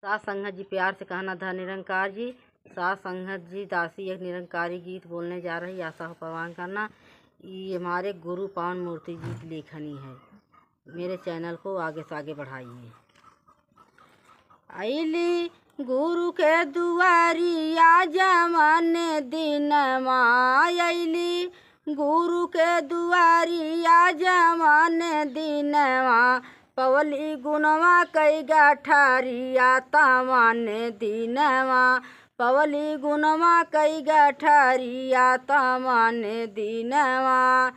साथ संगत जी प्यार से कहना था निरंकार जी। साथ संगत जी दासी एक निरंकारी गीत बोलने जा रही, आशा हो परवान करना। ये हमारे गुरु पावन मूर्ति जी की लेखनी है। मेरे चैनल को आगे से आगे बढ़ाइए। आइली गुरु के दुआरिया जमाने दिनमा, आइली गुरु के दुआरिया जमाने दिनमा, पवली गुणवा कई गठारिया तमाने दिनवा, पवली गुणवा कई गठारिया तमाने दिनवा।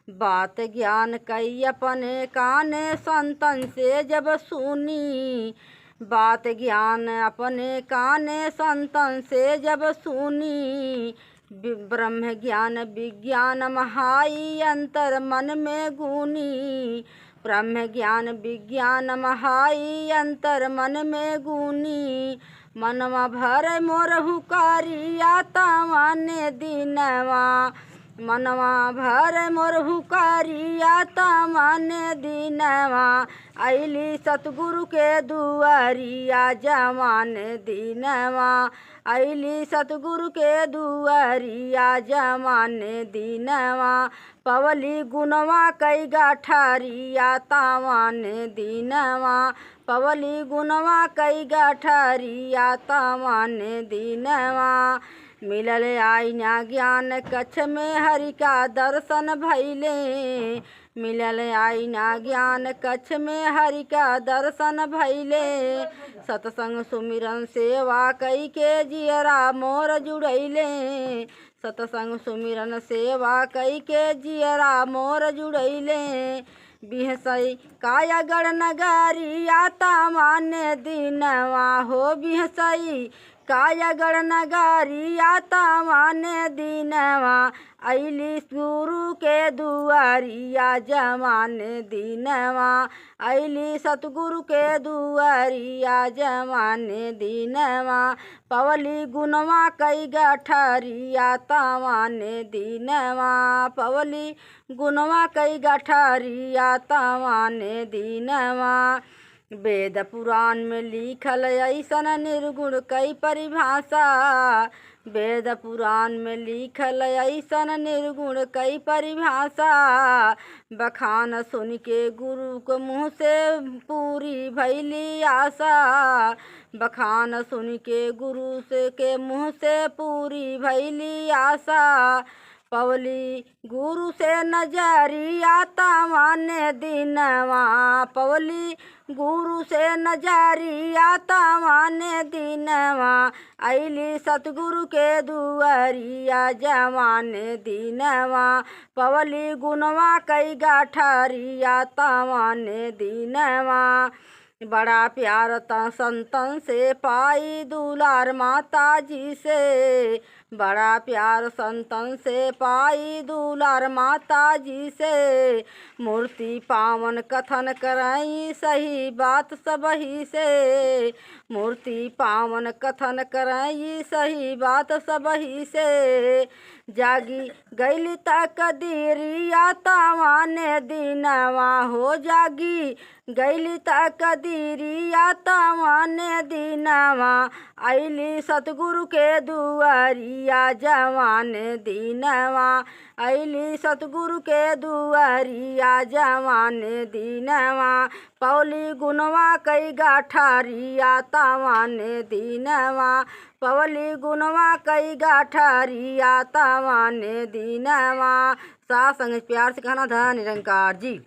बात ज्ञान कई अपने काने संतन से जब सुनी, बात ज्ञान अपने काने संतन से जब सुनी, ब्रह्म ज्ञान विज्ञान महाई अंतर मन में गुनी, ब्रह्म ज्ञान विज्ञान महाई अंतर मन में गुनी। मनवा भर मोर हुकारिया तमाने दिनवा, मनवा भर मोर हुकारिया तमाने दिनवा, आइली सतगुरु के दुआरिया जमाने दिनवा, आइली सतगुरु के दुआरिया जमाने दिनवा, पवली गुणवा कई गठारिया तमाने दिनवा, पवली गुणवा कई गठारिया तमाने दिनवा। मिलल आईना ज्ञान कच्छ में हरि का दर्शन भैले, मिलल आईना ज्ञान कच्छ में हरि का दर्शन भैले, सतसंग सुमिरन सेवा कई के जियरा मोर जुड़ैले, सतसंग सुमिरन सेवा कई के जियरा मोर जुड़ैले। बिहसई कायागढ़ नगरिया तमाने दिनवा हो, बिहसई कायागढ़ नगरिया तमाने दिनवा, आइली गुरु के दुआरिया जमाने दिनवा, आइली सतगुरु के दुआरिया जमाने दिनवा, पवली गुणवा कई गठारिया तमाने दिनवा, पवली गुणवा कई गठारिया तमाने दिनवा। वेद पुराण में लिखल ऐसन निर्गुण कई परिभाषा, वेद पुराण में लिखल ऐसन निर्गुण कई परिभाषा, बखान सुन के गुरु के मुँह से पूरी भैली आशा, बखान सुन के गुरु से के मुँह से पूरी भैली आशा, पवली गुरु से नजरिया तमाने दिनवा, पवली गुरु से नजरिया तमाने दिनवा, आइली सतगुरु के दुआरिया जमाने दिनवा, पवली गुणवा कई गठारिया तमाने दिनवा। बड़ा प्यार संतन से पाई दुलार माता जी से, बड़ा प्यार संतन से पाई दुलार माता जी से, मूर्ति पावन कथन करई सही बात सबही से, मूर्ति पावन कथन करई सही बात सबही से, जागी गैली तकदीरिया तमाने दिनवा हो, जागी गैली तकदीरिया तमाने दिनवा, आइली सतगुरु के दुआरिया जमाने दिनवा, आइली सतगुरु के दुआरिया जमाने दिनवा, पवली गुणवा कई गठारिया तमाने दिनवा, पवली गुणवा कई गठारिया तमाने दिनवा। साथ संग प्यार से कहना था निरंकार जी।